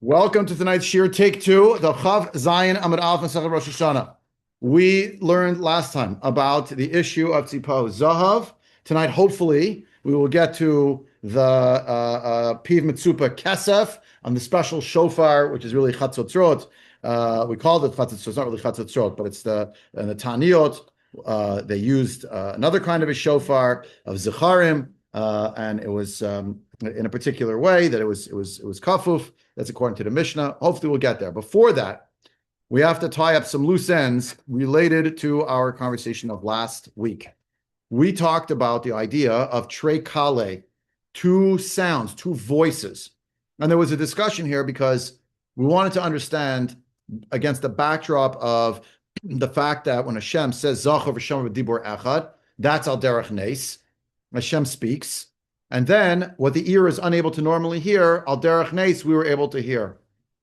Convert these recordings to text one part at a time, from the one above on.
Welcome to tonight's Shir Take Two, the Chav Zayin Amud Aleph Masechet Rosh Hashanah. We learned last time about the issue of Tzipo Zahav. Tonight, hopefully, we will get to the Piv Mitzupa Kesef on the special Shofar, which is really Chatzotzrot. We called it Chatzotzrot. It's not really Chatzotzrot, but it's the Taniot. They used another kind of a shofar of Zecharim, and it was in a particular way that it was kafuf. That's according to the Mishnah. Hopefully we'll get there. Before that, we have to tie up some loose ends related to our conversation of last week. We talked about the idea of Trei Kale, two sounds, two voices. And there was a discussion here because we wanted to understand against the backdrop of the fact that when Hashem says Zachor v'Shem v'Dibur Echad, that's al derech nes. Hashem speaks. And then what the ear is unable to normally hear, al derech nes, we were able to hear.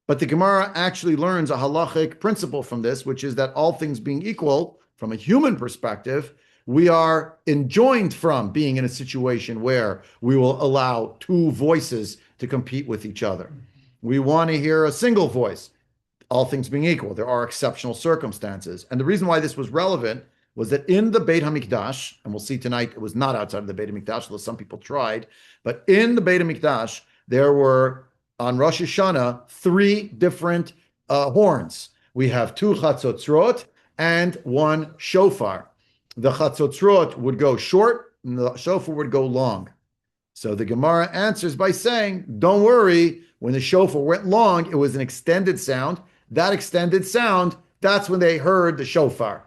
But the Gemara actually learns a halachic principle from this, which is that all things being equal, from a human perspective, we are enjoined from being in a situation where we will allow two voices to compete with each other. We want to hear a single voice, all things being equal. There are exceptional circumstances. And the reason why this was relevant was that in the Beit HaMikdash, and we'll see tonight, it was not outside of the Beit HaMikdash, although some people tried, but in the Beit HaMikdash, there were, on Rosh Hashanah, three different horns. We have two Chatzotzrot and one Shofar. The Chatzotzrot would go short, and the Shofar would go long. So the Gemara answers by saying, don't worry, when the Shofar went long, it was an extended sound. That extended sound, that's when they heard the Shofar.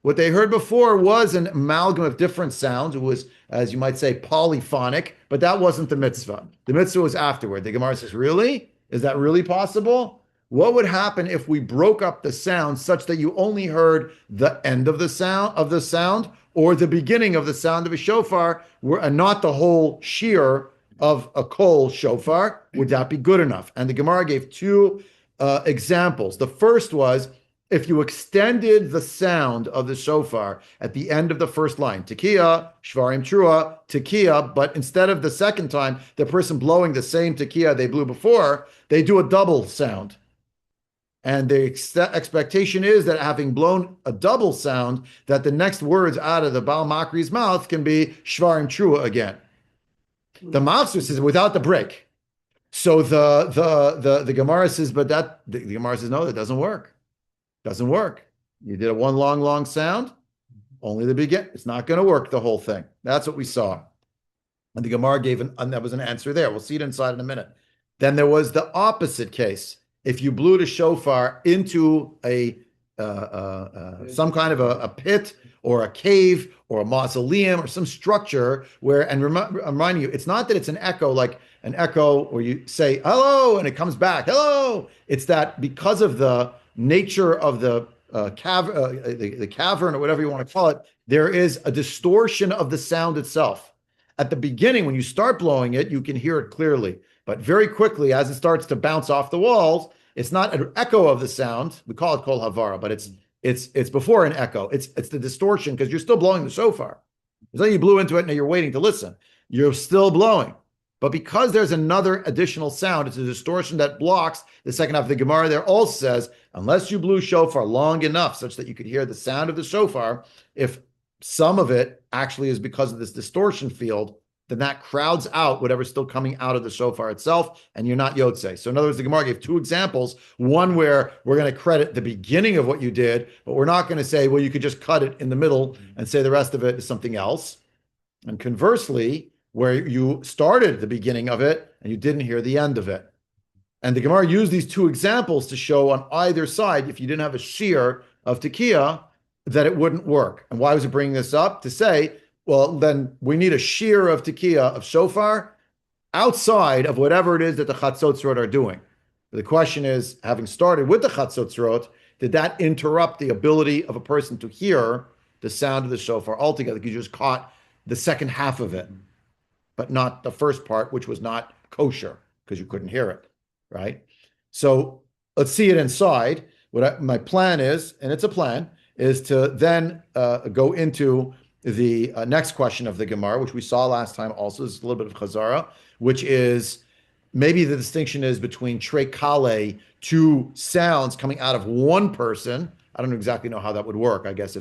What they heard before was an amalgam of different sounds. It was, as you might say, polyphonic, but that wasn't the mitzvah. The mitzvah was afterward. The Gemara says, really? Is that really possible? What would happen if we broke up the sound such that you only heard the end of the sound or the beginning of the sound of a shofar, and not the whole shear of a kol shofar? Would that be good enough? And the Gemara gave two examples. The first was, if you extended the sound of the shofar at the end of the first line, tekiah, shvarim trua, tekiah, but instead of the second time, the person blowing the same tekiah they blew before, they do a double sound. And the expectation is that having blown a double sound, that the next words out of the Baal Makri's mouth can be shvarim trua again. The Machzor says without the break. So the Gemara says, but that the Gemara says, no, that doesn't work. Doesn't work. You did a one long sound, only the beginning. It's not going to work, the whole thing. That's what we saw. And the Gemara gave that was an answer there. We'll see it inside in a minute. Then there was the opposite case. If you blew the shofar into some kind of a pit or a cave or a mausoleum or some structure where, and remind you, it's not that it's an echo like an echo where you say hello and it comes back hello. It's that because of the nature of the cavern or whatever you want to call it, there is a distortion of the sound itself. At the beginning, when you start blowing it, you can hear it clearly. But very quickly, as it starts to bounce off the walls, it's not an echo of the sound. We call it kol havara, but it's before an echo. It's the distortion because you're still blowing the shofar. It's like you blew into it and you're waiting to listen. You're still blowing. But because there's another additional sound, it's a distortion that blocks the second half of the Gemara. There also says, unless you blew shofar long enough such that you could hear the sound of the shofar, if some of it actually is because of this distortion field, then that crowds out whatever's still coming out of the shofar itself, and you're not yotzei. So in other words, the Gemara gave two examples. One where we're going to credit the beginning of what you did, but we're not going to say, well, you could just cut it in the middle and say the rest of it is something else. And conversely, where you started the beginning of it and you didn't hear the end of it. And the Gemara used these two examples to show on either side, if you didn't have a shear of tekiah, that it wouldn't work. And why was it bringing this up? To say, well, then we need a shear of tekiah of shofar outside of whatever it is that the Chatzotzrot are doing. The question is, having started with the Chatzotzrot, did that interrupt the ability of a person to hear the sound of the shofar altogether? Because you just caught the second half of it, but not the first part, which was not kosher because you couldn't hear it, right? So let's see it inside. My plan is, and it's a plan, is to then go into the next question of the Gemara, which we saw last time also. This is a little bit of Chazara, which is maybe the distinction is between tre kale, two sounds coming out of one person. I don't exactly know how that would work. I guess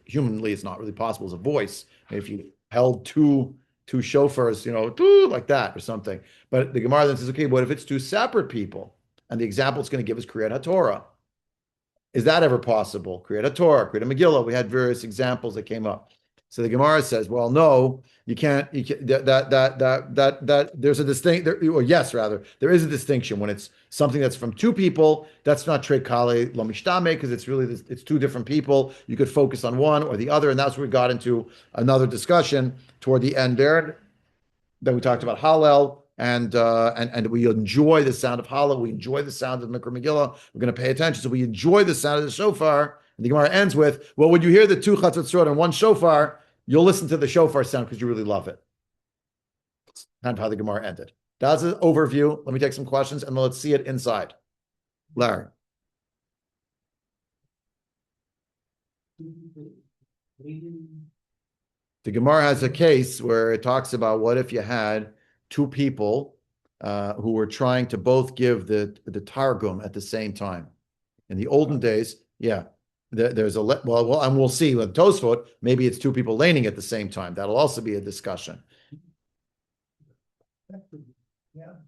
humanly it's not really possible as a voice. If you held two shofars, like that or something. But the Gemara then says, okay, what if it's two separate people? And the example it's going to give is Kriyat HaTorah. Is that ever possible? Kriyat HaTorah, Kriyat Megillah. We had various examples that came up. So the Gemara says, well, no, you can't. That there's a distinct, or yes, rather, there is a distinction when it's something that's from two people. That's not trei kale lo mishtame because it's two different people. You could focus on one or the other, and that's where we got into another discussion toward the end there. Then we talked about Hallel, and we enjoy the sound of Hallel. We enjoy the sound of Mikra Megillah. We're going to pay attention, so we enjoy the sound of the shofar. And the Gemara ends with, well, when you hear the two chatzotzrot and one shofar, you'll listen to the shofar sound because you really love it. That's kind of how the Gemara ended. That's an overview. Let me take some questions and let's see it inside. Larry. The Gemara has a case where it talks about what if you had two people who were trying to both give the Targum at the same time. In the olden days, yeah, there's a well, and we'll see with Tosafot. Maybe it's two people laning at the same time. That'll also be a discussion. Yeah,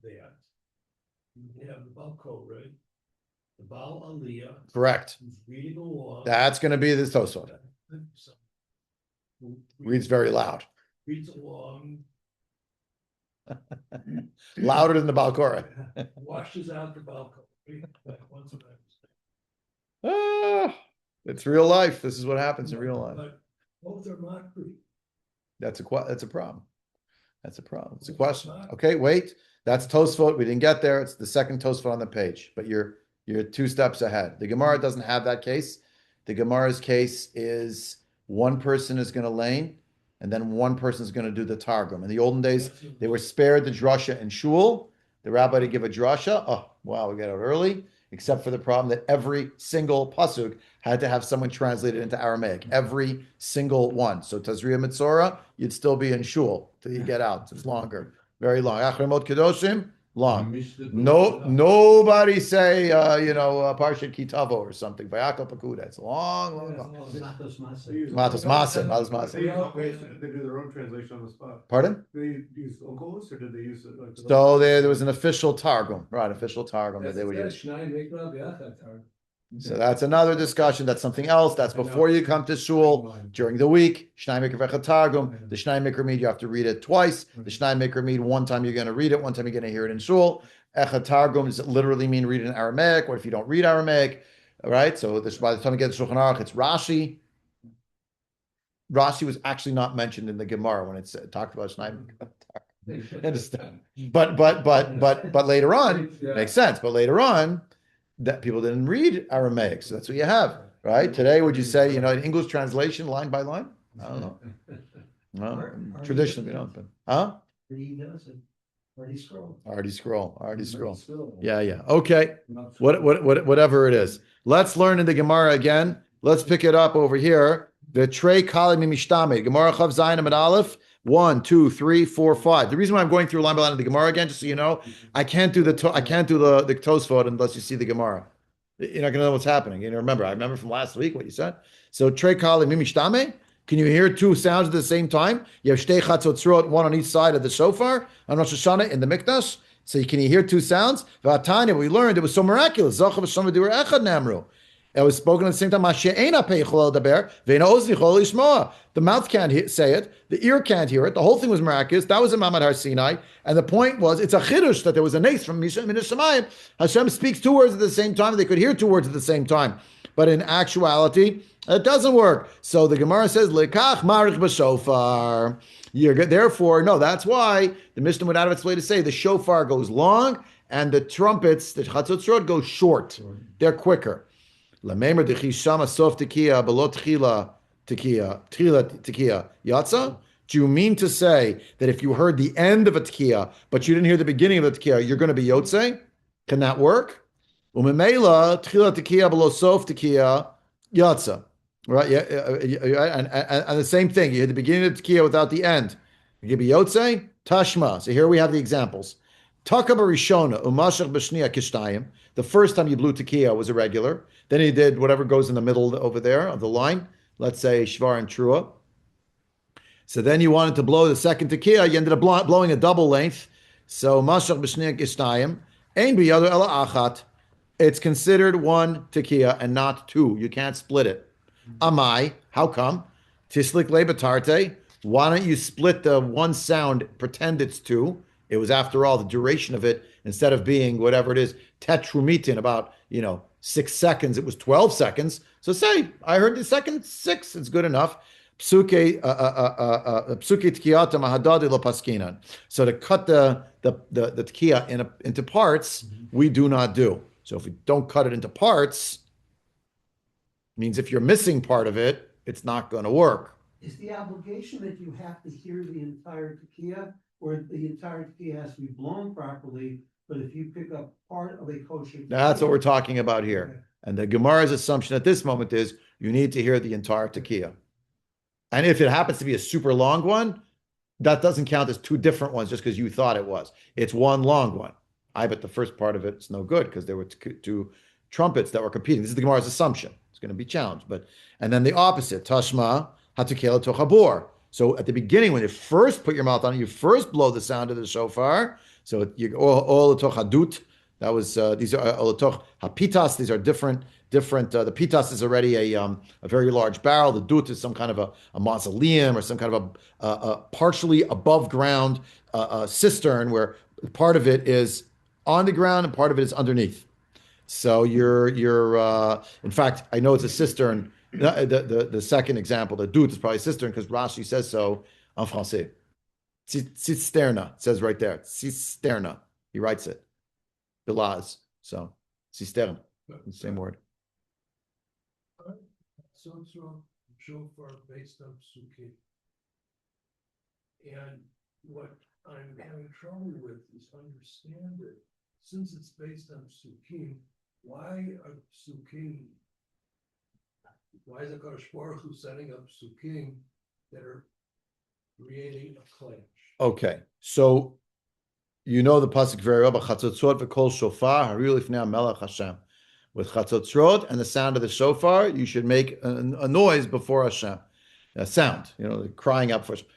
they have the Balko, right? The Baal Aliyah. Correct. Reading along. That's going to be the Tosafot. Reads very loud. Reads along. Louder than the Balkora. Washes out the Balko. It's real life. This is what happens in real life. But both are mockery. That's a problem. That's a problem. It's a question. Okay, wait. That's Tosafot. We didn't get there. It's the second Tosafot on the page, but you're two steps ahead. The Gemara doesn't have that case. The Gemara's case is one person is going to lane, and then one person is going to do the Targum. In the olden days, they were spared the drasha and shul. The rabbi to give a drasha. Oh, wow, we got out early. Except for the problem that every single pasuk had to have someone translate it into Aramaic. Every single one. So Tazria Mitzora, you'd still be in shul till you get out. It's longer, very long. Achrimot Kedoshim, long. No, nobody say, Parshat Kitavo or something. Vayakal Pakuda. It's long. Matos Masa. They do their own translation on the spot. Pardon? Did they use Okolos or did they use So there was an official Targum, right? Official Targum that they would use. So that's another discussion. That's something else. That's before you come to shul during the week. Shnai Mikra V'Echad Targum. The Shnai Mikra Mead, you have to read it twice. The Shnai Mikra Mead, one time you're going to read it, one time you're going to hear it in shul. Echad Targum does it literally mean read it in Aramaic? What if you don't read Aramaic? All right. So by the time you get to Shulchan Aruch, it's Rashi. Rashi was actually not mentioned in the Gemara when it talked about Shnai Mikra. Understand? But later on, makes sense. But later on, that people didn't read Aramaic, so that's what you have, right? Today, would you say, an English translation line by line? I don't know. No, traditionally we don't, but Artie scroll. Yeah. Okay. Whatever it is. Let's learn in the Gemara again. Let's pick it up over here. The trei kali mishtame. Gemara Chav Zayin Amud Aleph. 1, 2, 3, 4, 5. The reason why I'm going through line by line of the Gemara again, just so you know, I can't do the Tosafot unless you see the Gemara. You're not going to know what's happening. Remember, I remember from last week what you said. So trei kali mishtame. Can you hear two sounds at the same time? You have shtei chatzotzrot, one on each side of the shofar on Rosh Hashanah in the Mikdash. So can you hear two sounds? V'atanya, we learned it was so miraculous. Zachav Hashem v'diur echad namru. It was spoken at the same time. The mouth can't say it. The ear can't hear it. The whole thing was miraculous. That was in Mamad Har Sinai. And the point was, it's a chidush that there was a nace from Minas Shemayim. Hashem speaks two words at the same time. They could hear two words at the same time. But in actuality, it doesn't work. So the Gemara says, Lekach marich b'shofar. Therefore, no, that's why the Mishnah went out of its way to say the shofar goes long and the trumpets, the chatzotzrot, go short. They're quicker. Lamemer dechishama sof tekiya belot tchila tekiya yatsa. Do you mean to say that if you heard the end of a tekiya, but you didn't hear the beginning of the tekiya, you're going to be yotze? Can that work? Umemela tchila tekiya below sof tekiya yatsa. Right? Yeah, and the same thing. You hear the beginning of the tekiya without the end. You can be yotze tashma. So here we have the examples. Taka barishona umashach b'shniya kishtayim. The first time you blew tekiah was irregular. Then he did whatever goes in the middle over there of the line. Let's say shvar and trua. So then you wanted to blow the second tekiah. You ended up blowing a double length. So mashach b'shniya kishtayim. Ein b'yadu ela achat. It's considered one tekiah and not two. You can't split it. Amai, how come? Tislik lebatarte. Why don't you split the one sound, pretend it's two? It was, after all, the duration of it, instead of being whatever it is, tetrumitin, about, 6 seconds, it was 12 seconds. So say, I heard the second 6, it's good enough. Psuke tkiyata mahadadi paskinan. So to cut the tkiyah into parts, we do not do. So if we don't cut it into parts, means if you're missing part of it, it's not going to work. Is the obligation that you have to hear the entire tekiah, or the entire tekiah has to be blown properly, but if you pick up part of a kosher That's what we're talking about Okay. here. And the Gemara's assumption at this moment is you need to hear the entire tekiah. And if it happens to be a super long one, that doesn't count as two different ones just because you thought it was. It's one long one. I bet the first part of it's no good because there were two trumpets that were competing. This is the Gemara's assumption. It's going to be challenged. And then the opposite, Tashma hatukela tochabor. So at the beginning, when you first put your mouth on it, you first blow the sound of the shofar. So you all tochadut. That was these are olatoch hapitas. These are different. The pitas is already a very large barrel. The dut is some kind of a mausoleum or some kind of a partially above ground cistern where part of it is on the ground and part of it is underneath. So you're in fact, I know it's a cistern. The second example, the dut is probably a cistern because Rashi says so en français. Cisterna, it says right there. Cisterna. He writes it. Bilaz. So cistern. Same word. So it's a shofar based on psukim. And what I'm having trouble with is understand it. Since it's based on psukim, why are psukim? Why is the Kadosh Baruch Hu setting up psukim that are creating a clash? Okay, so you know the pasuk very well. But chatzotzot v'kol shofar hariu lifnei melech Hashem. With chatzotzot and the sound of the shofar, you should make a noise before Hashem, a sound, crying out for Hashem.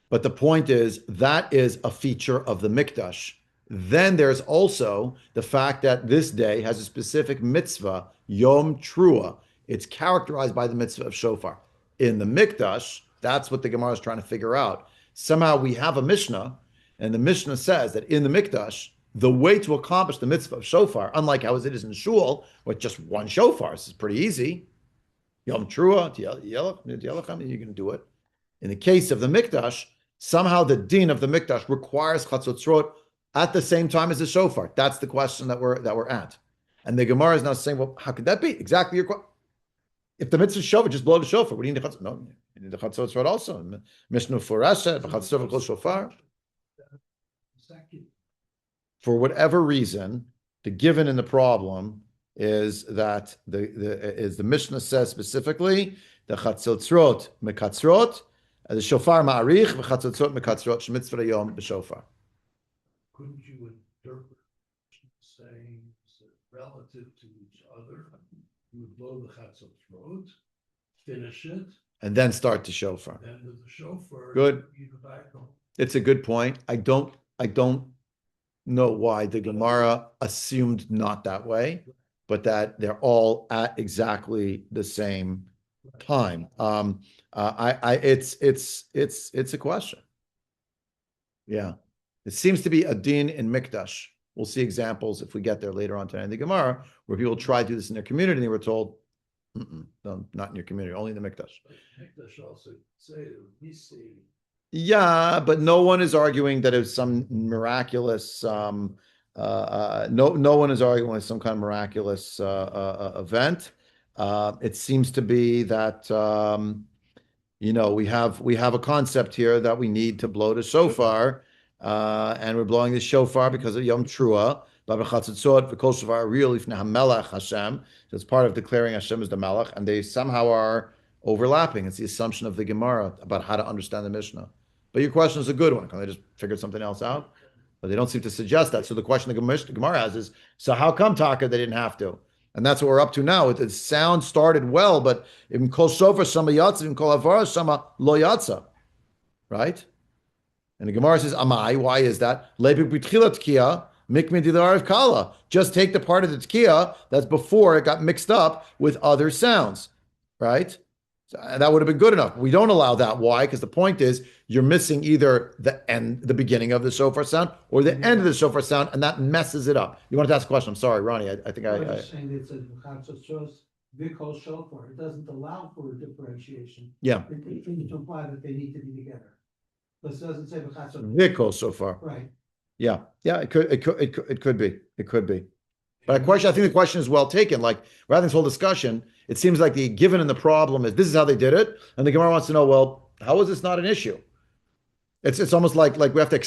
But the point is that is a feature of the mikdash. Then there's also the fact that this day has a specific mitzvah, Yom Trua. It's characterized by the mitzvah of shofar. In the mikdash, that's what the Gemara is trying to figure out. Somehow we have a Mishnah, and the Mishnah says that in the mikdash, the way to accomplish the mitzvah of shofar, unlike how it is in shul, with just one shofar, this is pretty easy. Yom Trua, you can do it. In the case of the mikdash, somehow the din of the mikdash requires chatzotzot at the same time as the shofar. That's the question that we're at. And the Gemara is now saying, well, how could that be? Exactly your question. If the mitzvah is shofar, just blow the shofar. What do you need the chatzot? No, you need the chatzot also. Mishnah Furasha, chatzot v'kol shofar. For whatever reason, the given in the problem is that the Mishnah says specifically the chatzotzot mekatzrot, the shofar ma'arich, v'chatzotzot mekatzrot shemitzvah yom b'shofar. Couldn't you interpret saying relative to each other? You would blow the chatzotzot, finish it, and then start the shofar. and with the shofar, Good. you go back home. It's a good point. I don't know why the Gemara assumed not that way, but that they're all at exactly the same time. It's a question. Yeah, it seems to be a din in mikdash. We'll see examples if we get there later on tonight in the Gemara where people try to do this in their community and they were told, no, not in your community, only in the mikdash. Mikdash also say we see. Yeah, but no one is arguing that it's some miraculous. No one is arguing with some kind of miraculous event. It seems to be that we have a concept here that we need to blow the shofar, and we're blowing the shofar because of Yom Trua. So it's part of declaring Hashem as the Melech, and they somehow are overlapping. It's the assumption of the Gemara about how to understand the Mishnah. But your question is a good one. Can I just figure something else out? But they don't seem to suggest that. So the question the Gemara has is, so how come Taka they didn't have to? And that's what we're up to now. The sound started well, but in Kol Shofar Shama Yatza, in Kol Havara Shama Lo Yatza, right? And the Gemara says, Amai, why is that? Just take the part of the tkiya that's before it got mixed up with other sounds, right? And that would have been good enough. We don't allow that. Why? Because the point is you're missing either the beginning of the shofar sound or the end of the shofar sound, and that messes it up. You wanted to ask a question? I'm sorry, Ronnie. I think I was saying it's a Vikol Shofar. It doesn't allow for a differentiation. Yeah. It seems to imply that they need to be together. But it doesn't say Vikol Shofar. Right. Yeah. It could be. But I think the question is well taken. Like, rather than this whole discussion, it seems like the given and the problem is this is how they did it, and the Gemara wants to know, well, how is this not an issue? It's almost like we have to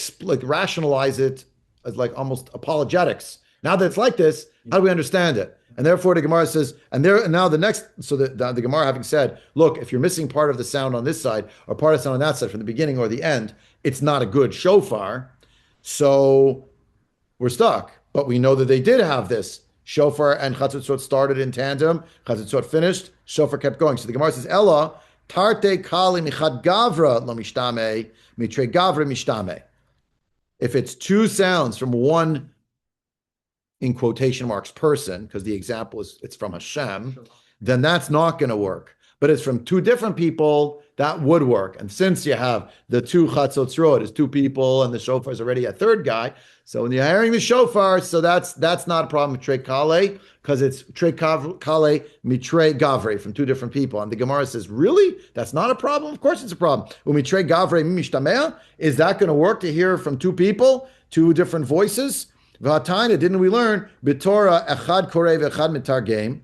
rationalize it as like almost apologetics. Now that it's like this, how do we understand it? And therefore, the Gemara says, and now the next, so the Gemara having said, look, if you're missing part of the sound on this side or part of the sound on that side from the beginning or the end, it's not a good shofar. So we're stuck. But we know that they did have this. Shofar and Chatzitzot started in tandem. Chatzitzot finished. Shofar kept going. So the Gemara says, Ella, tarte kali michad gavra lo mishtame, mitre gavra mishtame. If it's two sounds from one, in quotation marks, person, because the example is it's from Hashem, then that's not going to work. But it's from two different people, that would work. And since you have the two Chatzotzrot as two people and the shofar is already a third guy, so when you're hearing the shofar, so that's not a problem with Trei Kale, because it's Trei Kale Mitrei Gavre from two different people. And the Gemara says, really? That's not a problem? Of course it's a problem. Mitrei Gavre Mishtamea, is that going to work to hear from two people, two different voices? V'hatayna, didn't we learn? B'Torah echad korei v'echad mitargem.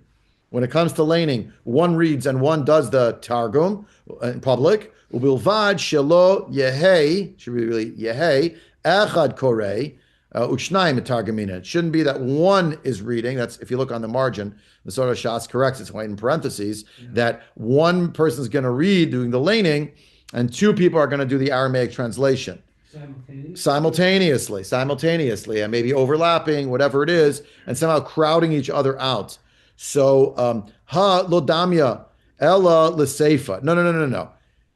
When it comes to laning, one reads and one does the targum in public. Ubilvad shelo yehei, should be really yehei, echad korei, uchnayim mitargamina. It shouldn't be that one is reading. That's if you look on the margin, the sort of Shas corrects it's in parentheses, that one person is going to read doing the laning and two people are going to do the Aramaic translation. Simultaneously, and maybe overlapping, whatever it is, and somehow crowding each other out. So, ha lo damya ella l'seifa. No.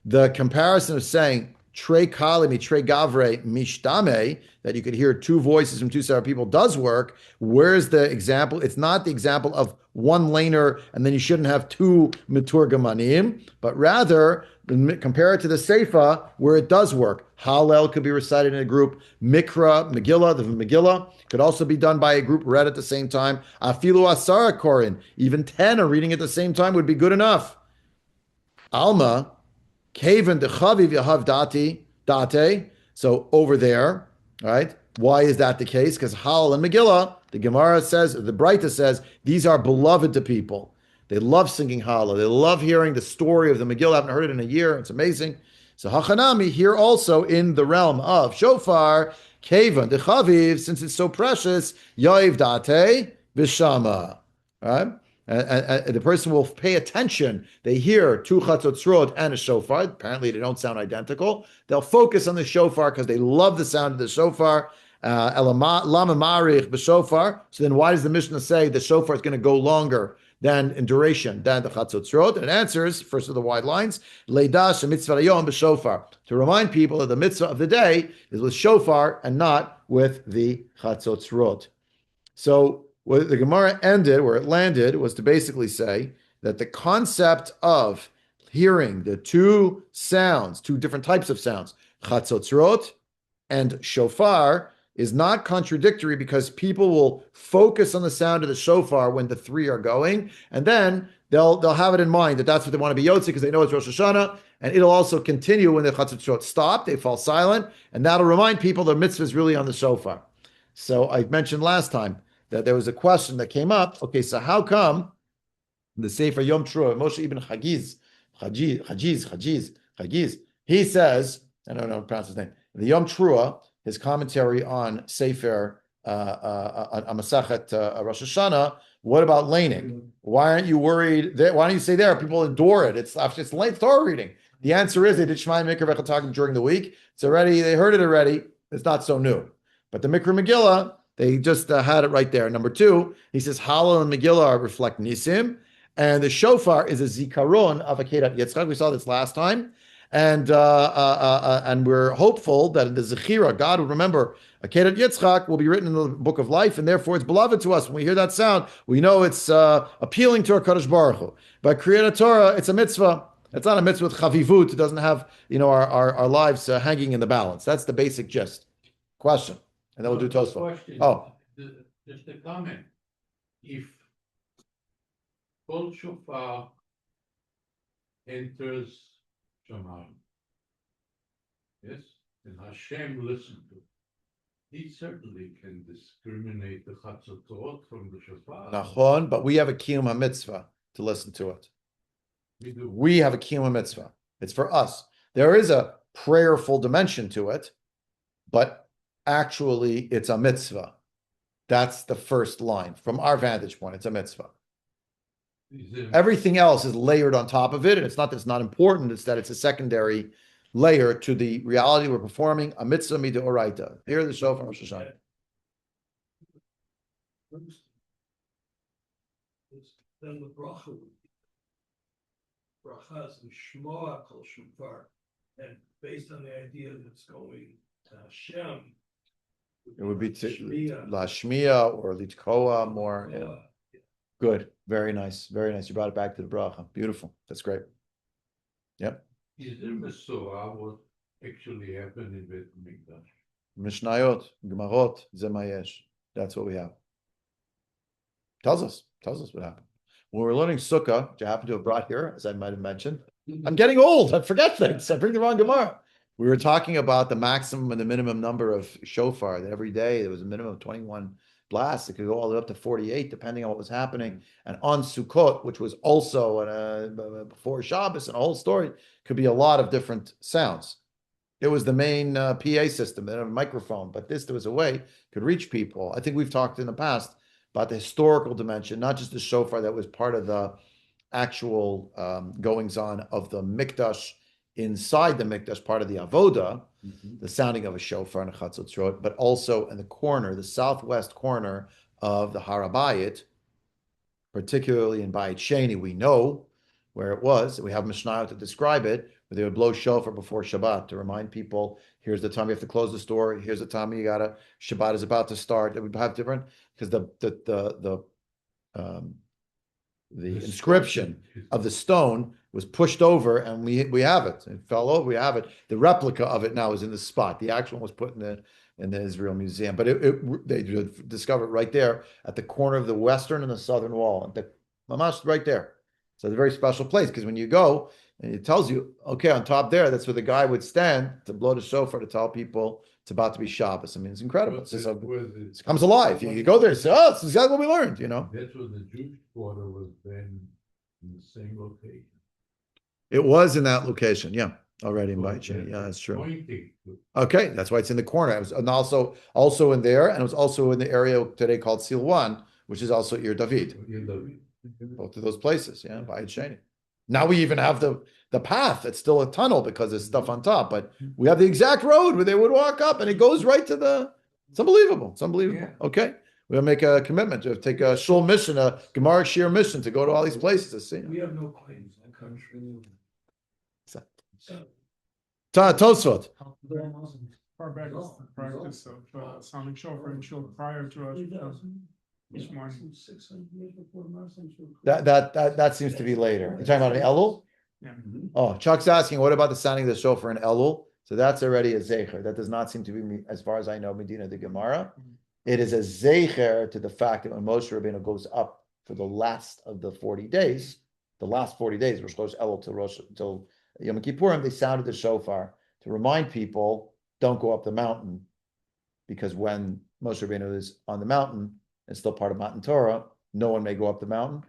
The comparison of saying trei kalimi, trei gavre mishtame, that you could hear two voices from two separate people does work. Where's the example? It's not the example of one laner and then you shouldn't have two miturgamanim, but rather compare it to the Seifa where it does work. Hallel could be recited in a group. Mikra, Megillah, the Megillah could also be done by a group read at the same time. Afilu Asara Korin, even 10 are reading at the same time would be good enough. Alma, Kaven Dechaviv Yahav Date. So over there, right? Why is that the case? Because Hallel and Megillah, the Gemara says, the Breita says, these are beloved to people. They love singing Hallel. They love hearing the story of the Megillah. I haven't heard it in a year. It's amazing. So Hachanami, here also in the realm of Shofar, Kevan, Dechaviv, since it's so precious, Ya'iv Date, Vishama. Right? And the person will pay attention. They hear two Chatzotzrot and a Shofar. Apparently they don't sound identical. They'll focus on the Shofar because they love the sound of the Shofar. Lama Marich b'Shofar. So then why does the Mishnah say the Shofar is going to go longer than in duration than the Chatzotzrot? And it answers, first of the wide lines, Leidash mitzvah hayom b'Shofar, to remind people that the mitzvah of the day is with Shofar and not with the Chatzotzrot. So where the Gemara ended, where it landed, was to basically say that the concept of hearing the two sounds, two different types of sounds, Chatzotzrot and Shofar, is not contradictory because people will focus on the sound of the shofar when the three are going, and then they'll have it in mind that that's what they want to be yotze because they know it's Rosh Hashanah, and it'll also continue when the Chatzotzrot stop, they fall silent, and that'll remind people the mitzvah is really on the shofar. So I mentioned last time that there was a question that came up. Okay, so how come the Sefer Yom Teruah, Moshe ibn Chagiz, he says, I don't know how to pronounce his name, the Yom Teruah, his commentary on Sefer on Masachet Rosh Hashanah. What about laning? Why aren't you worried? Why don't you say there? People adore it. It's late Torah reading. The answer is they did Shema Mikra Vechatagim during the week. It's already, they heard it already. It's not so new. But the Mikra Megillah, they just had it right there. Number two, he says Hallel and Megillah reflect Nisim, and the Shofar is a Zikaron of Akedat Yitzchak. We saw this last time. And we're hopeful that in the Zechira, God will remember Akedat Yitzchak will be written in the book of life, and therefore it's beloved to us. When we hear that sound, we know it's appealing to our Kadosh Baruch Hu. But Kriyat Torah, it's a mitzvah. It's not a mitzvah with chavivut. It doesn't have, our lives hanging in the balance. That's the basic gist. Question, and then we'll do Tosafot. Question. Oh. Just a comment. If Kol Shofar enters Shamayim, yes, and Hashem listens to it, he certainly can discriminate the Chatzotot from the Shofar. Nachon, but we have a kiyum mitzvah to listen to it. We do. We have a kiyum mitzvah. It's for us. There is a prayerful dimension to it, but actually it's a mitzvah. That's the first line. From our vantage point, it's a mitzvah. Everything else is layered on top of it, and it's not that it's not important, it's that it's a secondary layer to the reality we're performing a mitzvah midoraita. Here the Shofar Rosh Hashanah. Then the bracha is Shmoa Kol Shofar, and based on the idea that it's going to Hashem, It would be Lashmiya or Litkoa more. Yeah. Good. Very nice. Very nice. You brought it back to the bracha. Beautiful. That's great. Yep. Is there Mesorah what actually happened in Beit Mikdash? Mishnayot, Gemarot, Zemayesh. That's what we have. Tells us what happened. When we're learning Sukkah, which I happen to have brought here, as I might have mentioned, I'm getting old. I forget things. I bring the wrong Gemara. We were talking about the maximum and the minimum number of shofar, that every day there was a minimum of 21 blasts. It could go all the way up to 48, depending on what was happening. And on Sukkot, which was also before Shabbos, and a whole story, could be a lot of different sounds. It was the main PA system, they had a microphone, but there was a way could reach people. I think we've talked in the past about the historical dimension, not just the shofar that was part of the actual goings on of the mikdash, inside the mikdash, part of the avoda, the sounding of a shofar and a chatzotzrot, but also in the corner, the southwest corner of the Harabayit, particularly in Bayit Sheni, we know where it was. We have Mishnah to describe it, where they would blow shofar before Shabbat to remind people, here's the time you have to close the store, here's the time you gotta, Shabbat is about to start. It would have different, because the inscription of the stone was pushed over, and we have it. It fell over. We have it. The replica of it now is in the spot. The actual one was put in the Israel Museum, but they discovered it right there at the corner of the western and the southern wall. Mamash right there. So it's a very special place, because when you go, and it tells you, okay, on top there, that's where the guy would stand to blow the shofar to tell people it's about to be Shabbos. I mean, it's incredible. It comes alive. You go there and say, oh, this is exactly what we learned, That's what the Jewish quarter was then in the same location. It was in that location, yeah, already in Bayit Sheni. Yeah, that's true. Okay, that's why it's in the corner. It was and also in there, and it was also in the area today called Silwan, which is also Ir David. Both of those places, yeah, Bayit Sheni. Now we even have the path. It's still a tunnel because there's stuff on top, but we have the exact road where they would walk up, and it goes right to it's unbelievable. It's unbelievable. Yeah. Okay. We'll make a commitment to take a shul mission, a Gemara Shir mission to go to all these places to see. We have no claims in the country. Tosafot. Far back as the practice of sounding shofar and shul prior to us. Each morning. That seems to be later. You're talking about an Elul? Yeah. Oh, Chuck's asking, what about the sounding of the shofar in Elul? So that's already a zecher. That does not seem to be, as far as I know, Medina de Gemara. It is a zecher to the fact that when Moshe Rabbeinu goes up for the last of the 40 days, Rosh Chodesh Elul till Yom Kippurim, they sounded the shofar to remind people, don't go up the mountain, because when Moshe Rabbeinu is on the mountain, it's still part of Matan Torah, no one may go up the mountain.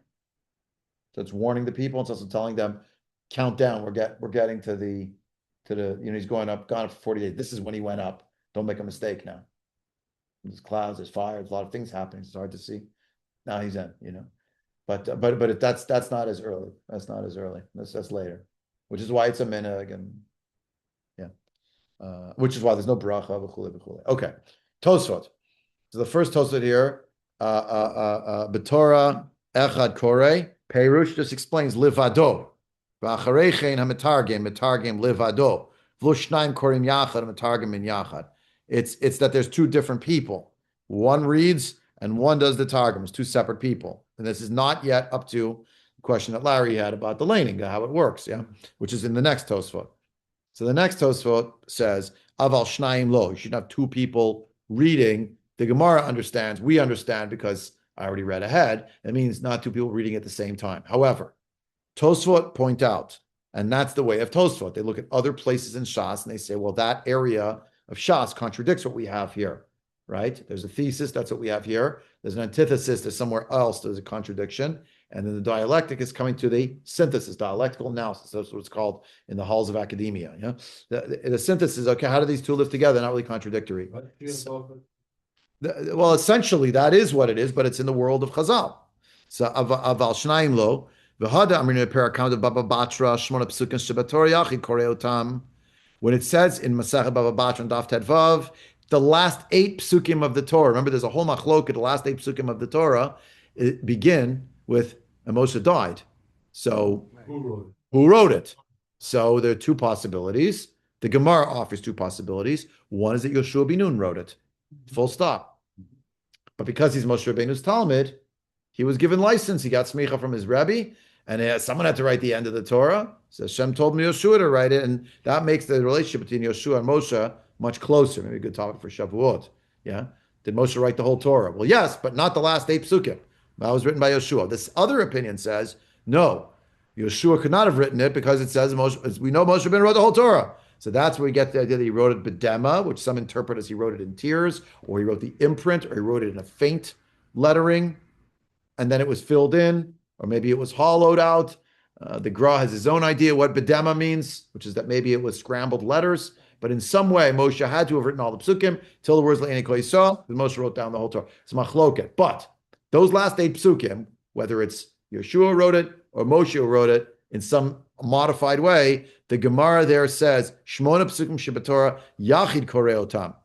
So it's warning the people. It's also telling them, count down. We're getting to the he's gone up for 40 days. This is when he went up. Don't make a mistake now. There's clouds, there's fire, there's a lot of things happening. It's hard to see. Now he's in, But that's not as early. That's not as early. That's later. Which is why it's a minhag, and which is why there's no bracha. Okay. Tosafot. So the first Tosafot here, B'Torah Echad Korei, Perush just explains Livado. V'acharechein ha'metargem, metargem Livado. V'lo shnaim korim yachad, metargem min yachad. It's that there's two different people. One reads and one does the targum. It's two separate people. And this is not yet up to the question that Larry had about the laning, how it works, yeah, which is in the next Tosafot. So the next Tosafot says, Aval Shnaim Lo, you should have two people reading. The Gemara understands, we understand because I already read ahead. It means not two people reading at the same time. However, Tosafot point out, and that's the way of Tosafot. They look at other places in Shas and they say, well, that area of Shas contradicts what we have here, right? There's a thesis, that's what we have here. There's an antithesis, there's somewhere else, there's a contradiction. And then the dialectic is coming to the synthesis, dialectical analysis. That's what it's called in the halls of academia. Yeah, the synthesis. Okay, how do these two live together? Not really contradictory. Well, essentially, that is what it is, but it's in the world of Chazal. So aval shnaim lo v'hada amrinu perakam de Baba Batra shmona psukim shebatorah yachid korei otam. When it says in Masechet Baba Batra and Daf Tedvav, the last 8 psukim of the Torah. Remember, there's a whole machloket. The last 8 psukim of the Torah begin with Moshe died. So who wrote it? So there are two possibilities. The Gemara offers two possibilities. One is that Yoshua ben Nun wrote it. Full stop. But because he's Moshe Rabbeinu's Talmud, he was given license. He got smicha from his Rebbe, and someone had to write the end of the Torah. So Hashem told me Yoshua to write it, and that makes the relationship between Yoshua and Moshe much closer. Maybe a good topic for Shavuot. Yeah, did Moshe write the whole Torah? Well, yes, but not the last 8 psukim. That was written by Yoshua. This other opinion says, no, Yoshua could not have written it because it says, we know Moshe Rabbeinu wrote the whole Torah. So that's where we get the idea that he wrote it b'dema, which some interpret as he wrote it in tears, or he wrote the imprint, or he wrote it in a faint lettering, and then it was filled in, or maybe it was hollowed out. The Gra has his own idea what b'dema means, which is that maybe it was scrambled letters. But in some way, Moshe had to have written all the psukim till the words Le'eni Kol Yisrael, and Moshe wrote down the whole Torah. It's machloket. But those last 8 psukim, whether it's Yeshua wrote it or Moshe wrote it in some modified way, the Gemara there says, Shmona psukim shebatorah yachid korei otam.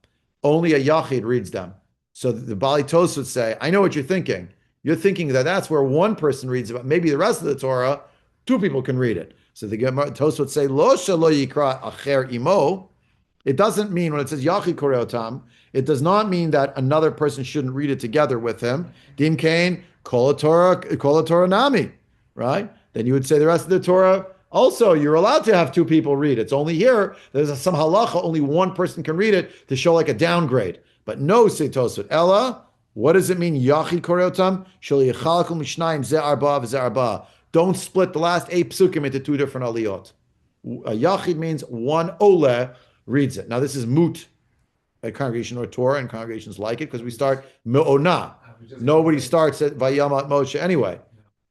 Only a yachid reads them. So the Bali Tos would say, I know what you're thinking. You're thinking that that's where one person reads it, but maybe the rest of the Torah, 2 people can read it. So the Gemara Tos would say, Lo shelo yikra acher imo. It doesn't mean, when it says Yachid Korei Otam, it does not mean that another person shouldn't read it together with him. Dim Kain, Kol Torah Nami, right? Then you would say the rest of the Torah, also, you're allowed to have 2 people read. It's only here, there's some halacha, only one person can read it to show like a downgrade. But no, say Tosfot, Ella, what does it mean, Yachid Korei Otam? Shel Yechalakum Mishnayim Ze Arba V'Ze Arba. Don't split the last 8 psukim into 2 different aliyot. A Yachid means one ole reads it. Now, this is moot at Congregation or Torah, and congregations like it because we start me'ona. Nobody starts at Vayamat Moshe anyway,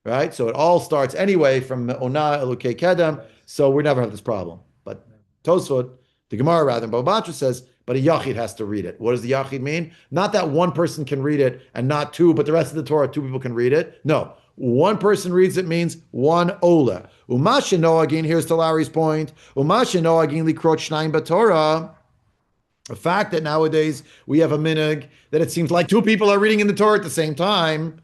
right? So it all starts anyway from me'ona elukei kedem. So we never have this problem. But Tosfot, the Gemara rather, Baba Batra says, but a yachid has to read it. What does the yachid mean? Not that one person can read it and not 2, but the rest of the Torah, 2 people can read it. No. One person reads it means one ola. Umasha noagin, here's to Larry's point. Umasha noagin likrot shnayim b'Torah. The fact that nowadays we have a minhag that it seems like 2 people are reading in the Torah at the same time.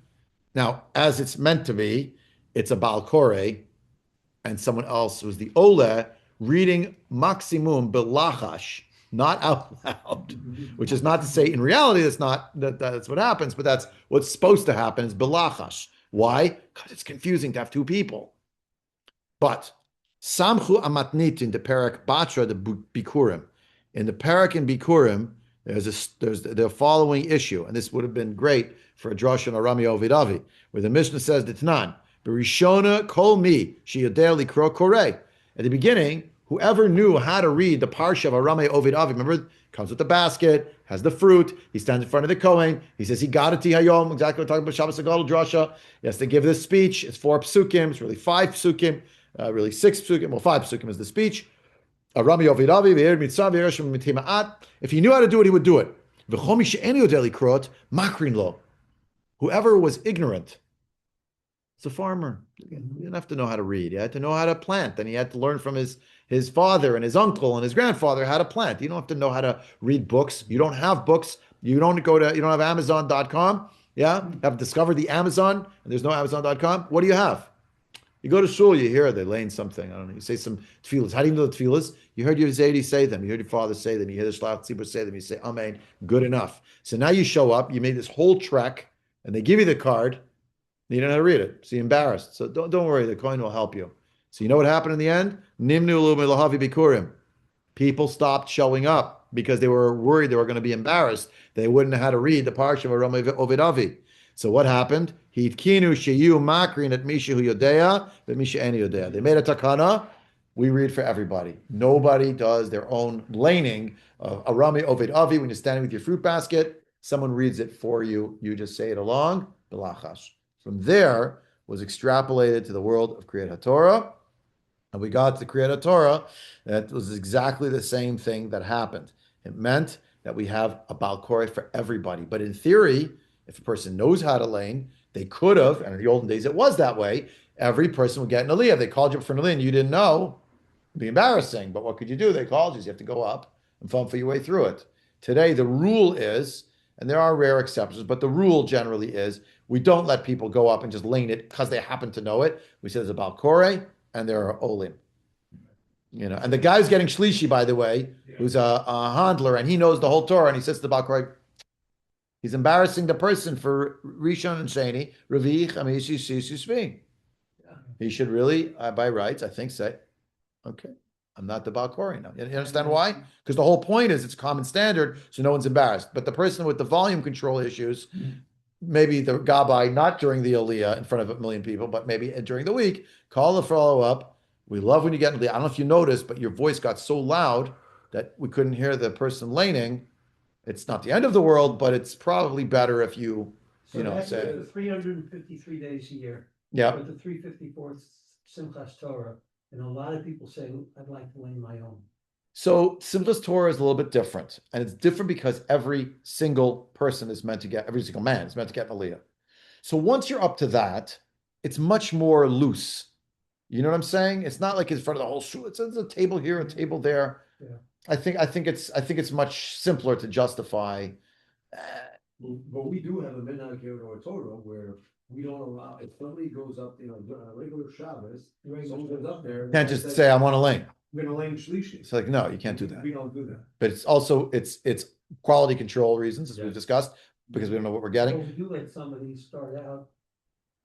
Now, as it's meant to be, it's a Baal Koreh and someone else who's the ola reading maximum belachash, not out loud, which is not to say in reality that's what happens, but that's what's supposed to happen is belachash. Why? Because it's confusing to have 2 people. But Samchu Amatnit in the Parak Batra, the Bikurim. In the Parak and Bikurim, there's the following issue, and this would have been great for a Drosh and Arami Ovidavi, where the Mishnah says the Tanan, Berishona Kol Mi Sheyodeh Likro Korei. At the beginning, whoever knew how to read the Parsha of Arami Ovidavi, remember, comes with the basket, has the fruit, he stands in front of the Kohen, he says, he got it to Hayom, exactly what we're talking about, Shabbos Agadol Drasha. He has to give this speech, it's 4 psukim, it's really 5 psukim, really 6 psukim, well 5 psukim is the speech. If he knew how to do it, he would do it. Whoever was ignorant, it's a farmer. He didn't have to know how to read. He had to know how to plant, and he had to learn from his father and his uncle and his grandfather how to plant. You don't have to know how to read books. You don't have books, You don't have Amazon.com. Yeah. You have discovered the Amazon and there's no Amazon.com. What do you have? You go to shul, you hear they're laying something. I don't know. You say some tefillahs. How do you know the tefillahs? You heard your Zaidi say them. You heard your father say them. You hear the Shlach Tzibur say them. You say, Amen. Good enough. So now you show up. You made this whole trek, and they give you the card. And you don't know how to read it. So you're embarrassed. So don't worry. The coin will help you. So you know what happened in the end? Nimnu lu milahavi bikurim. People stopped showing up because they were worried they were going to be embarrassed. They wouldn't know how to read the parsha of Aram Ovid Avi. So what happened? Hitkinu sheyu makrin at misha hu yodea, but misha eni yodea. They made a takana. We read for everybody. Nobody does their own laning of Arami Ovid Avi when you're standing with your fruit basket. Someone reads it for you. You just say it along. Belachash. From there was extrapolated to the world of Kriyat HaTorah. And we got to the Kriyat HaTorah. That was exactly the same thing that happened. It meant that we have a Baal Koreh for everybody. But in theory, if a person knows how to lane, they could have, and in the olden days it was that way, every person would get an aliyah. They called you up for an aliyah and you didn't know. It'd be embarrassing, but what could you do? They called you. So you have to go up and fumble your way through it. Today, the rule is, and there are rare exceptions, but the rule generally is, we don't let people go up and just lane it because they happen to know it. We say there's a Baal Koreh and there are olim. And the guy who's getting shlishi, by the way, who's a handler, and he knows the whole Torah, and he says to the Baal Koreh, he's embarrassing the person for Rishon and Sheni, Revi, Chamishi, Shishi, Shvi. He should really, by rights, I think, say, okay, I'm not the Baal Koreh now. You understand why? Because the whole point is it's common standard, so no one's embarrassed. But the person with the volume control issues, maybe the Gabbai, not during the Aliyah in front of a million people, but maybe during the week, call the follow-up. We love when you get in the, I don't know if you noticed, but your voice got so loud that we couldn't hear the person laning. It's not the end of the world, but it's probably better if you that's say, 353 days a year. yeah. With the 354th Simchas Torah, and a lot of people say, I'd like to lane my own. So Simchas Torah is a little bit different, and it's different because every single person is meant to get, every single man is meant to get an aliyah. So once you're up to that, it's much more loose. You know what I'm saying? It's not like it's in front of the whole shul. It's a table here, a table there. Yeah. I think it's much simpler to justify. But we do have a midnight Kriyat Torah where we don't allow, if somebody goes up, regular Shabbos, someone goes up there. You can't just say I want to lane. We're gonna lane shlishi. It's like, no, you can't do that. We don't do that. But it's also it's quality control reasons, as we've discussed, because we don't know what we're So getting. we do let somebody start out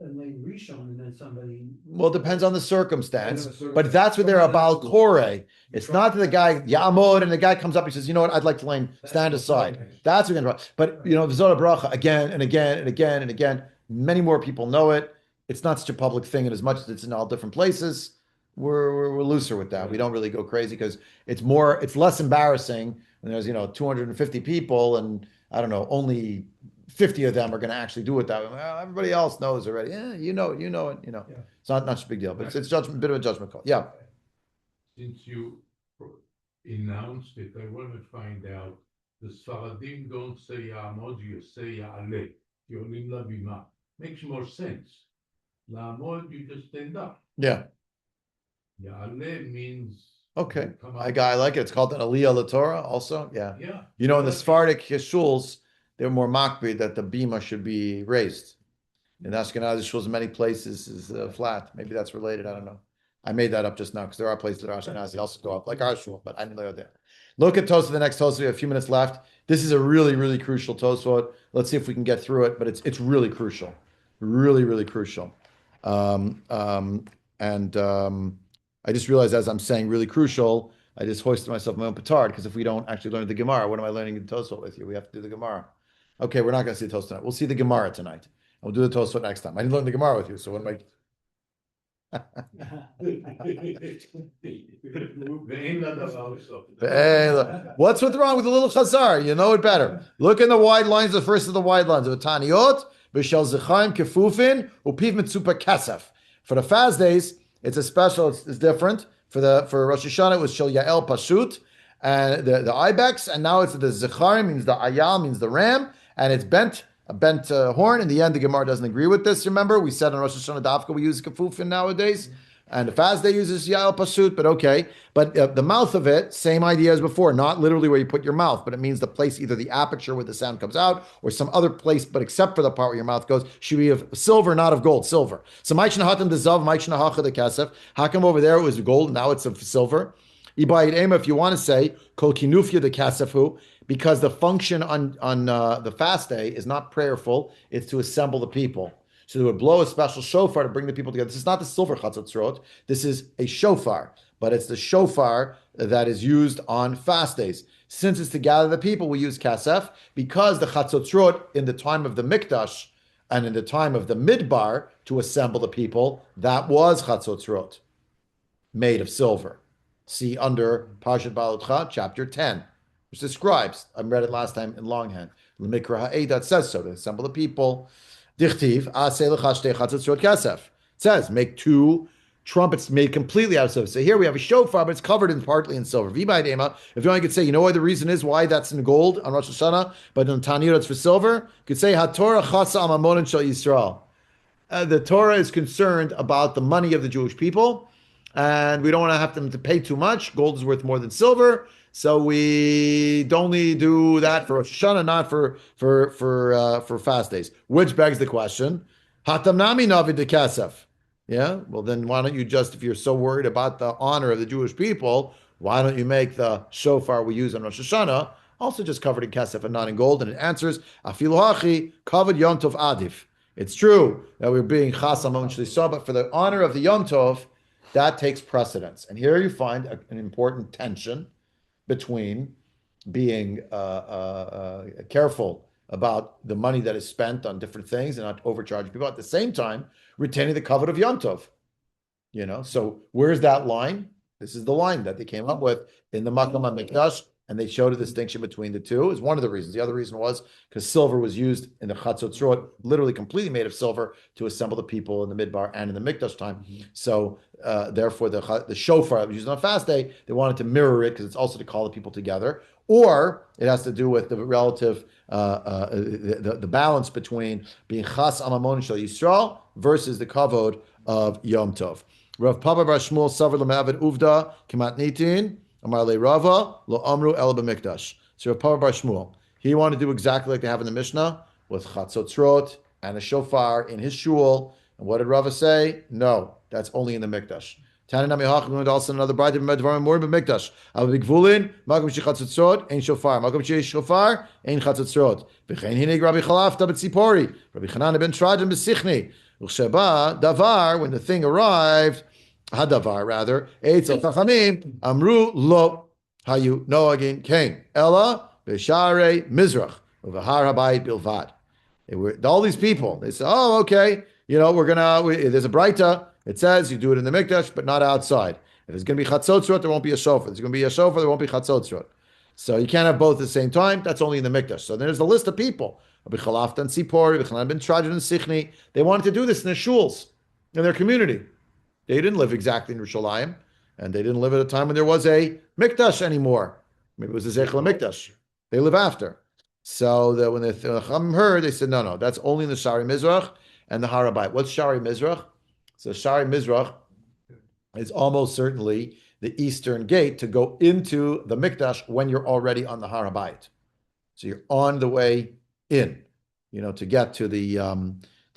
and lane Rishon, and then somebody. Well, it depends on the circumstance. But that's what they're about Koreh. It's not that the guy Yamod and the guy comes up and says, you know what, I'd like to lane, stand aside. That's what we're going to. But the Zohar Bracha again and again and again and again. Many more people know it. It's not such a public thing, and as much as it's in all different places, we're looser with that. We don't really go crazy because it's less embarrassing when there's 250 people and I don't know, only 50 of them are going to actually do it that way. Well, everybody else knows already. Yeah, you know it. Yeah. It's not such a big deal, but it's judgment, bit of a judgment call. Yeah. Since you announced it, I want to find out, the Sfaradim don't say Ya'amod, you say Ya'aleh. Yolim Labima. Makes more sense. La'amod, you just stand up. Yeah. Ya'aleh means. Okay. you come I up. like it. It's called an Aliyah LaTorah also. Yeah. Yeah. In the Sephardic shuls, they're more makbid that the bima should be raised. In Ashkenazi shuls, in many places is flat. Maybe that's related. I don't know. I made that up just now because there are places that are Ashkenazi also go up, like our shul, but I didn't know that. Look at Tosafot, the next Tosafot. We have a few minutes left. This is a really, really crucial Tosafot. Let's see if we can get through it, but it's really crucial. Really, really crucial. I just realized as I'm saying really crucial, I just hoisted myself my own petard because if we don't actually learn the Gemara, what am I learning the Tosafot with you? We have to do the Gemara. Okay, we're not going to see the Tosafot tonight. We'll see the Gemara tonight. We'll do the Tosafot next time. I didn't learn the Gemara with you, so what am I? What's wrong with the little chazar? You know it better. Look in the wide lines, the first of the wide lines of Taniot, B'shel Zechaim Kefufin, Upiv Mitzupa Kesef. For the fast days, it's a special, it's different. For Rosh Hashanah, it was Shel Yael Pashut, and the ibex, and now it's the Zechar, means the Ayal, means the ram, and it's a bent horn. In the end, the Gemara doesn't agree with this. Remember, we said on Rosh Hashanah Dafka we use kefufin nowadays, And the fast day uses Yael Pasut, but okay. But the mouth of it, same idea as before, not literally where you put your mouth, but it means the place, either the aperture where the sound comes out or some other place, but except for the part where your mouth goes, should be of silver, not of gold, silver. So Maichna Hatam the Zav, Maichna Hacha the Kesef. How come over there it was gold, now it's of silver? Ibayit Ema, if you want to say, Kol Kinufya the Kesefu, because the function on the fast day is not prayerful, it's to assemble the people. So they would blow a special shofar to bring the people together. This is not the silver chatzotzrot. This is a shofar, but it's the shofar that is used on fast days. Since it's to gather the people, we use kasef, because the chatzotzrot in the time of the mikdash and in the time of the midbar to assemble the people, that was chatzotzrot, made of silver. See under Parshat Balutcha, chapter 10, which describes, I read it last time in longhand, L'mikra ha'ed, that says so, to assemble the people. Dichtiv, it says, make two trumpets made completely out of silver. So here we have a shofar, but it's covered in partly in silver. If you only could say, you know why the reason is why that's in gold on Rosh Hashanah, but in Taniyot it's for silver, you could say, HaTorah chasa amamonin shel Yisrael. The Torah is concerned about the money of the Jewish people, and we don't want to have them to pay too much. Gold is worth more than silver, so we only do that for Rosh Hashanah, not for fast days. Which begs the question: Hatam nami navid de kasef. Yeah, well then why don't you just, if you're so worried about the honor of the Jewish people, why don't you make the shofar we use on Rosh Hashanah also just covered in kasef and not in gold? And it answers afilu hachi kavod Yom Tov adif. It's true that we're being chasam shlisah, but for the honor of the Yom Tov, that takes precedence. And here you find an important tension between being careful about the money that is spent on different things and not overcharging people, at the same time retaining the covet of Yom Tov. So where's that line? This is the line that they came up with in the Makom HaMikdash, and they showed a distinction between the two. Is one of the reasons. The other reason was because silver was used in the Chatzotzrot, literally completely made of silver, to assemble the people in the Midbar and in the Mikdash time. So therefore, the shofar that was used on a fast day, they wanted to mirror it because it's also to call the people together. Or it has to do with the relative, the balance between being chas amamon shel Yisrael versus the kavod of Yom Tov. Rav Papa Bar Shmuel Savar L'Me'avid Uvda Kemat Nitin Amar Le Rava Lo Amru El B'Mikdash. So Rav Papa Bar Shmuel, he wanted to do exactly like they have in the Mishnah with Chatzotzrot and a shofar in his shul. And what did Rava say? No, that's only in the Mikdash. Tanan Amihach learned also another bride of Medvarim more B'Mikdash. Al B'Gvulin Magam Shechatzotzrot Ein Shofar Magam Shofar Ein Chatzotzrot V'chein Hinig Rabbi Chalafta B'Tzipori Rabbi Chanan ben Trajan B'Sichni. Davar, when the thing arrived, Hadavar rather, Eitzel Chachamim, Amru Lo, Hayu Noagin came, Ella, Beshare Mizrach, Uvahar Habayit Bilvad. All these people, they said, oh, okay, there's a Breita, it says you do it in the Mikdash, but not outside. If there's going to be Chatzotzrot, there won't be a Shofar. If there's going to be a Shofar, there won't be Chatzotzrot. So you can't have both at the same time. That's only in the Mikdash. So there's a list of people. Rabbi Chalafta and Sipori, Rabbi Chanan ben Trajan and Sichni. They wanted to do this in their shuls, in their community. They didn't live exactly in Yerushalayim, and they didn't live at a time when there was a Mikdash anymore. Maybe it was a Zechel Mikdash. They live after. So when the Chachamim heard, they said, no, that's only in the Shari Mizrach and the Harabait. What's Shari Mizrach? So Shari Mizrach is almost certainly the eastern gate to go into the Mikdash when you're already on the Harabait. So you're on the way in, to get to the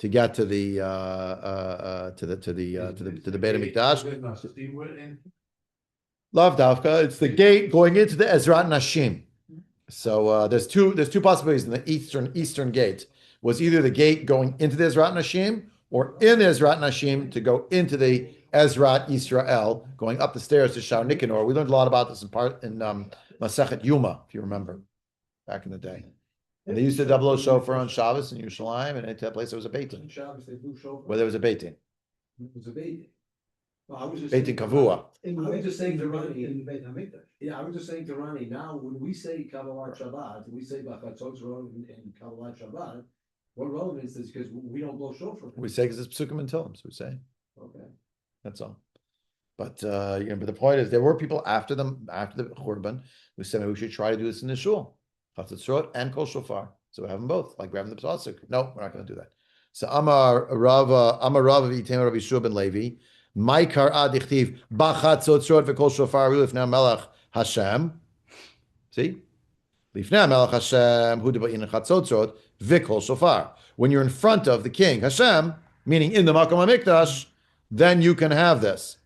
Beit Hamikdash. Lav Davka, it's the gate going into the Ezrat Nashim. So there's two possibilities in the eastern gate. Was either the gate going into the Ezrat Nashim or in Ezrat Nashim to go into the Ezrat Yisrael, going up the stairs to Shar Nikanor. We learned a lot about this in Masechet Yuma, if you remember, back in the day. And they used to double shofar on Shabbos in Yerushalayim, and at that place there was a beitin. Where there was a beitin. It was a beitin. I was just Beitin Kavua. I was just saying to Ronnie in Beit Hamikdash. Yeah, I was just saying to Ronnie. Now, when we say Kabbalat Shabbat, we say Bachatzotzrot and Kabbalat Shabbat. What relevance is because we don't blow shofar? We say because it's Psukim and Tillim, so we say. Okay. That's all. But but the point is, there were people after the Churban who said maybe we should try to do this in the shul, Chatzotzrot and Kol Shofar. So we have them both, like we're having the Pesach. No, we're not going to do that. So Amar Rav Item Rabbi Yeshua ben Levi, Maikar adichtiv bachatzotzot v'kol shofar lifnei melech Hashem. See? Lifnei melech Hashem hu debayin chatzotzot v'kol shofar. When you're in front of the king Hashem, meaning in the Makom HaMikdash, then you can have this.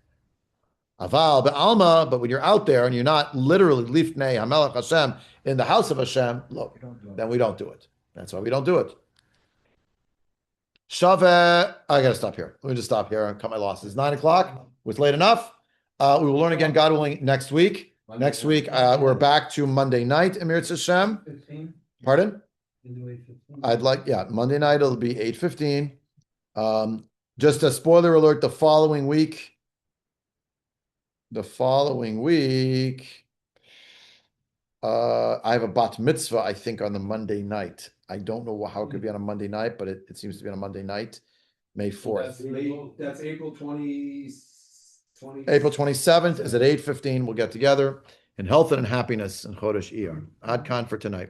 Aval be'alma, but when you're out there and you're not literally lifnei hamelech Hashem in the house of Hashem, look, then we don't do it. That's why we don't do it. Shaveh, I gotta stop here. Let me just stop here and cut my losses. 9 o'clock was late enough. We will learn again, God willing, next week. Next week, we're back to Monday night, Emir Hashem. 15. Pardon? You do 8:15. I'd like, yeah, Monday night it'll be 8:15. Just a spoiler alert, the following week, I have a bat mitzvah, I think, on the Monday night. I don't know how it could be on a Monday night, but it seems to be on a Monday night, May 4th. That's April 20. April 27th is at 8:15. We'll get together in health and in happiness in Chodesh Iyar. Ad Khan for tonight.